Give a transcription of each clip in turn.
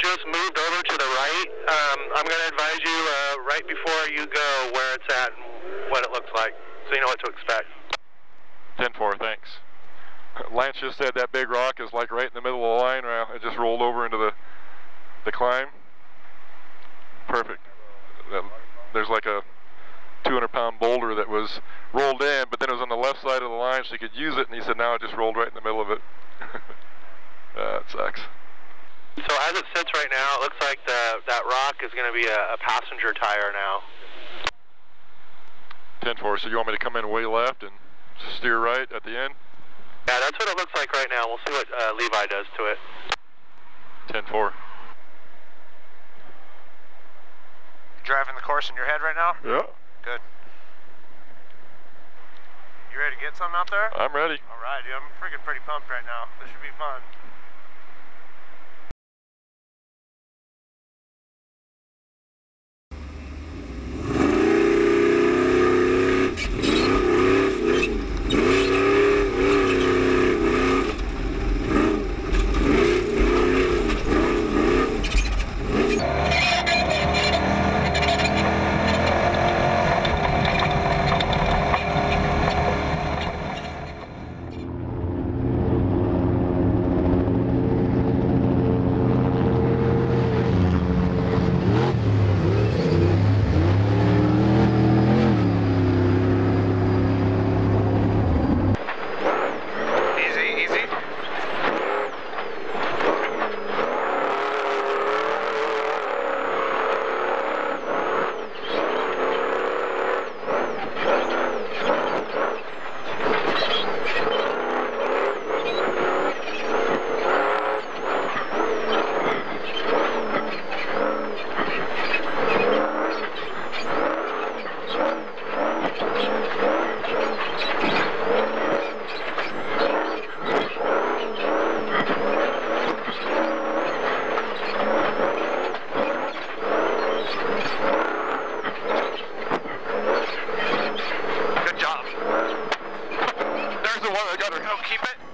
just moved over to the right. I'm going to advise you right before you go where it's at and what it looks like, so you know what to expect. 10-4, thanks. Lance just said that big rock is like right in the middle of the line. It just rolled over into the climb. Perfect. There's like a 200-pound boulder that was rolled in, but then it was on the left side of the line so you could use it, and he said now it just rolled right in the middle of it. That sucks. So as it sits right now, it looks like that rock is going to be a passenger tire now. 10-4, so you want me to come in way left and steer right at the end? Yeah, that's what it looks like right now. We'll see what Levi does to it. 10-4. Driving the course in your head right now? Yeah. Good. You ready to get something out there? I'm ready. All right, dude, I'm freaking pretty pumped right now. This should be fun.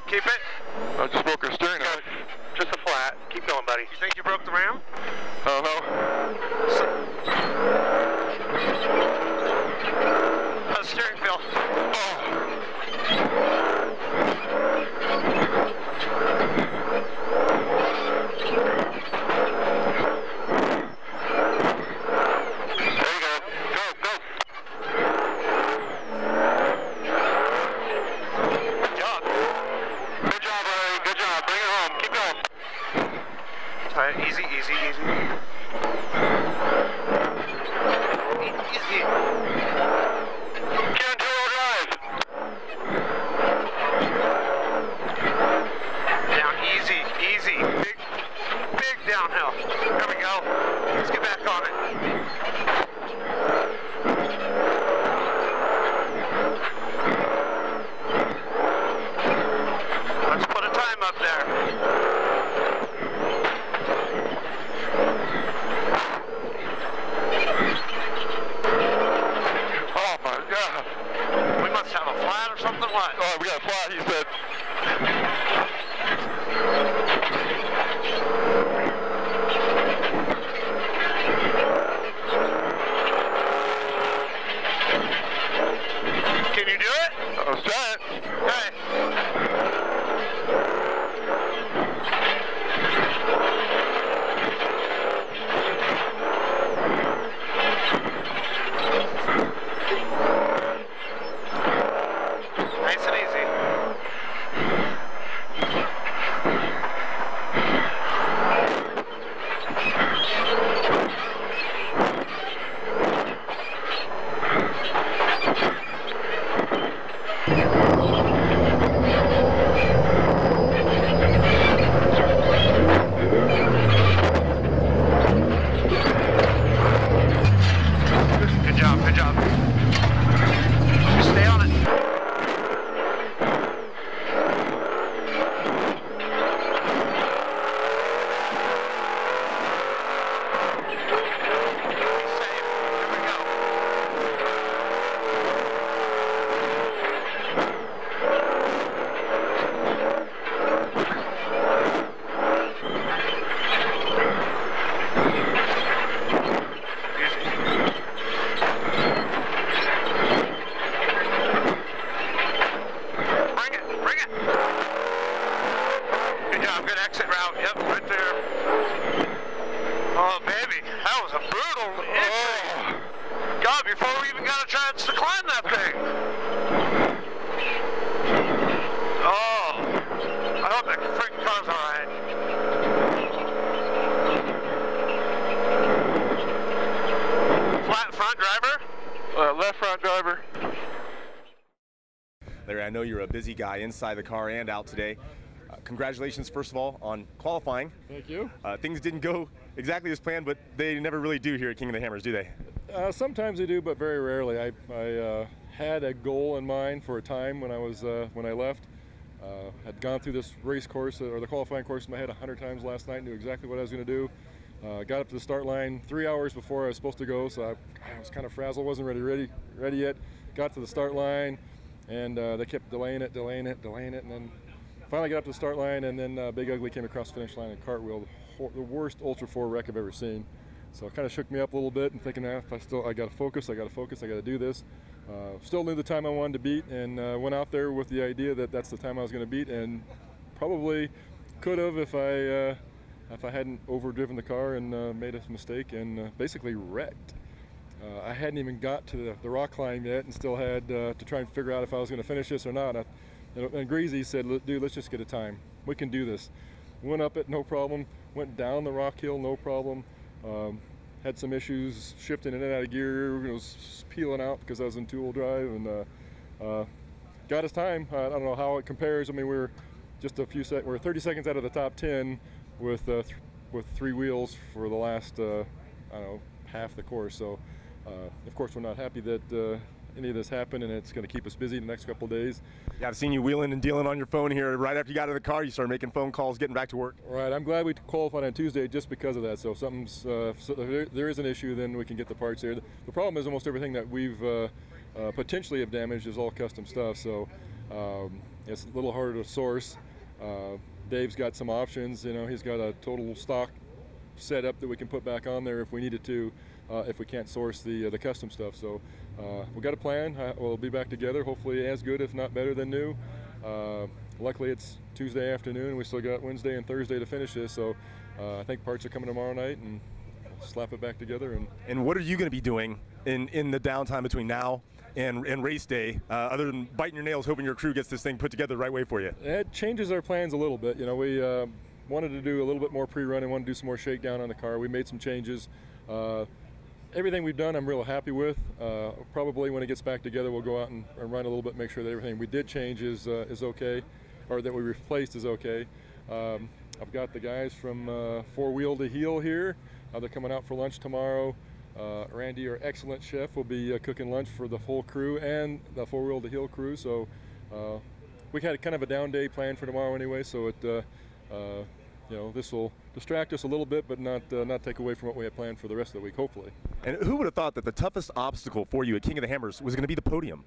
Keep it. I just broke her steering. Okay. Just a flat. Keep going, buddy. You think you broke the ram? I don't know. How's the steering feel? Easy, easy, easy. Easy. Get in two-wheel drive. Down, easy, easy. Big downhill. There we go. Let's get back on it. Let's put a time up there. What? Oh, we got a flat, he said. ankle injury. God, before we even got a chance to climb that thing. Oh, I hope that freaking car's all right. Flat front driver? Left front driver. Larry, I know you're a busy guy inside the car and out today. Congratulations, first of all, on qualifying. Thank you. Things didn't go exactly as planned, but they never really do here at King of the Hammers, do they? Sometimes they do, but very rarely. I had a goal in mind for a time when I left. Had gone through this race course or the qualifying course in my head 100 times last night. Knew exactly what I was going to do. Got up to the start line 3 hours before I was supposed to go, so I was kind of frazzled. Wasn't ready yet. Got to the start line, and they kept delaying it, and then finally got up to the start line, and then Big Ugly came across the finish line and cartwheeled. The worst Ultra 4 wreck I've ever seen. So it kind of shook me up a little bit, and thinking, I got to focus, I got to do this. Still knew the time I wanted to beat, and went out there with the idea that that's the time I was going to beat, and probably could have if I hadn't overdriven the car and made a mistake and basically wrecked. I hadn't even got to the rock climb yet, and still had to try and figure out if I was going to finish this or not. And Greasy said, "Dude, let's just get a time. We can do this." Went up it, no problem. Went down the rock hill, no problem. Had some issues shifting in and out of gear. It was peeling out because I was in two-wheel drive, and got his time. I don't know how it compares. I mean, we're just we're 30 seconds out of the top 10 with 3 wheels for the last I don't know, half the course. So of course we're not happy that any of this happened, and it's going to keep us busy the next couple of days. Yeah, I've seen you wheeling and dealing on your phone here. Right after you got out of the car, you started making phone calls, getting back to work. Right, I'm glad we qualified on Tuesday just because of that. So if something's, there is an issue, then we can get the parts here. The problem is almost everything that we've potentially have damaged is all custom stuff. So it's a little harder to source. Dave's got some options. You know, he's got a total stock setup that we can put back on there if we needed to, if we can't source the custom stuff. So we've got a plan. We'll be back together, hopefully as good, if not better than new. Luckily it's Tuesday afternoon. We still got Wednesday and Thursday to finish this, so I think parts are coming tomorrow night, and we'll slap it back together. And what are you going to be doing in the downtime between now and race day, other than biting your nails hoping your crew gets this thing put together the right way for you? It changes our plans a little bit. You know, we wanted to do a little bit more pre-run and wanted to do some more shakedown on the car. We made some changes. Everything we've done I'm real happy with. Probably when it gets back together we'll go out and run a little bit, make sure that everything we did change is okay, or that we replaced is okay. I've got the guys from 4 Wheel to Heel here. They're coming out for lunch tomorrow. Randy, our excellent chef, will be cooking lunch for the whole crew and the 4 Wheel to Heel crew. So we had kind of a down day planned for tomorrow anyway, so it you know, this will distract us a little bit, but not take away from what we had planned for the rest of the week, hopefully. And who would have thought that the toughest obstacle for you at King of the Hammers was going to be the podium?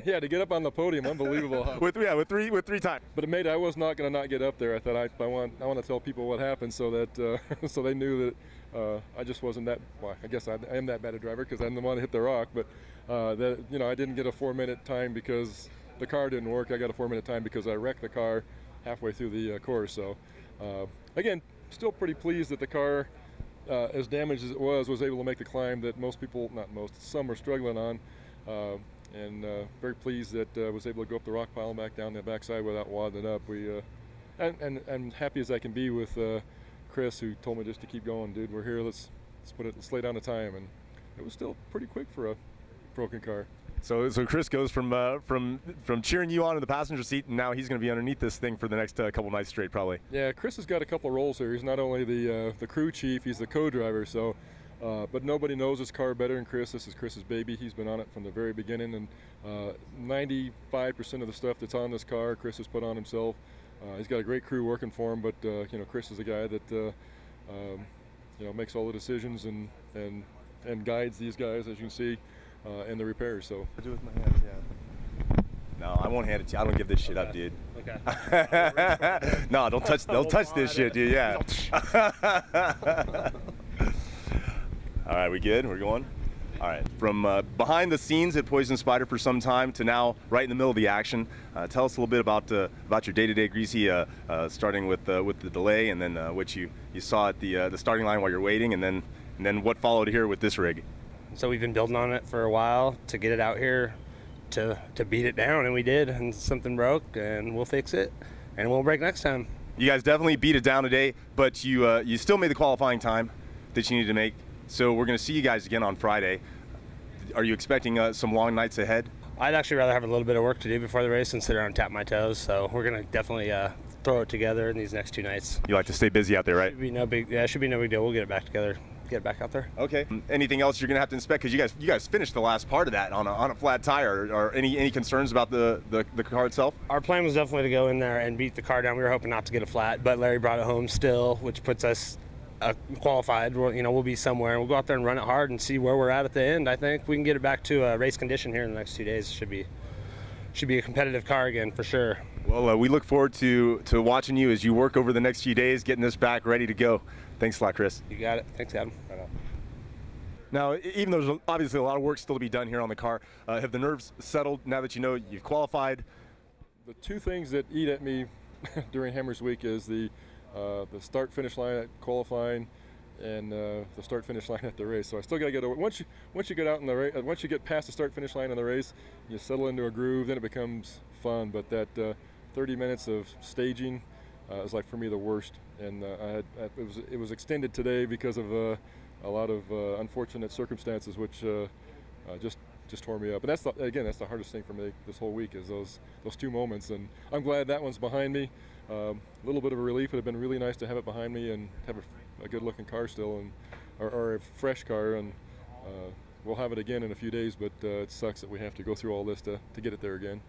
Yeah, to get up on the podium, unbelievable. with three times. But it made, I was not going to not get up there. I thought I want to tell people what happened, so that so they knew that I just wasn't that. Well, I guess I am that bad a driver because I'm the one that hit the rock. But that, you know, I didn't get a 4-minute time because the car didn't work. I got a 4-minute time because I wrecked the car halfway through the course. So again, still pretty pleased that the car, as damaged as it was able to make the climb that most people, not most, some are struggling on. And very pleased that was able to go up the rock pile and back down the backside without wadding it up. And happy as I can be with Chris, who told me just to keep going. Dude, we're here. Let's lay down the time, and it was still pretty quick for a broken car. So Chris goes from cheering you on in the passenger seat, and now he's going to be underneath this thing for the next couple nights straight, probably. Yeah, Chris has got a couple of roles here. He's not only the crew chief, he's the co-driver. So. But nobody knows his car better than Chris. This is Chris's baby. He's been on it from the very beginning, and 95% of the stuff that's on this car, Chris has put on himself. He's got a great crew working for him, but you know, Chris is the guy that you know, makes all the decisions and guides these guys, as you can see, in the repairs. So I do with my hands, yeah. No, I won't hand it to you. I don't give this shit up, dude. Okay. No, don't touch this shit, dude. Yeah. All right, we good? We're going? All right, from behind the scenes at Poison Spyder for some time to now right in the middle of the action. Tell us a little bit about your day-to-day, Greasy, starting with the delay, and then what you saw at the starting line while you're waiting, and then And then what followed here with this rig? So we've been building on it for a while to get it out here to beat it down, and we did, and something broke, and we'll fix it, and we'll break next time. You guys definitely beat it down today, but you still made the qualifying time that you needed to make. So we're going to see you guys again on Friday. Are you expecting some long nights ahead? I'd actually rather have a little bit of work to do before the race and sit around and tap my toes. So we're going to definitely throw it together in these next 2 nights. You like to stay busy out there, right? Should be no big deal. We'll get it back together. Get it back out there. Okay. Anything else you're going to have to inspect? Because you guys finished the last part of that on a flat tire. Or any concerns about the car itself? Our plan was definitely to go in there and beat the car down. We were hoping not to get a flat, but Larry brought it home still, which puts us qualified. We'll be somewhere, and we'll go out there and run it hard and see where we're at the end. I think we can get it back to race condition here in the next 2 days. Should be a competitive car again for sure. Well, we look forward to watching you as you work over the next few days, getting this back ready to go. Thanks a lot, Chris. You got it. Thanks, Adam. Right on. Now, even though there's obviously a lot of work still to be done here on the car, have the nerves settled now that you know you've qualified? The 2 things that eat at me during Hammers Week is the start-finish line at qualifying and the start-finish line at the race. So I still got to get over. Once you get out in the race, once you get past the start-finish line in the race, you settle into a groove. Then it becomes fun. But that 30 minutes of staging is like for me the worst. And it was extended today because of a lot of unfortunate circumstances, which just tore me up. And that's the hardest thing for me this whole week is those 2 moments. And I'm glad that one's behind me. A little bit of a relief. It would have been really nice to have it behind me and have a good-looking car still, or a fresh car. And we'll have it again in a few days. But it sucks that we have to go through all this to get it there again.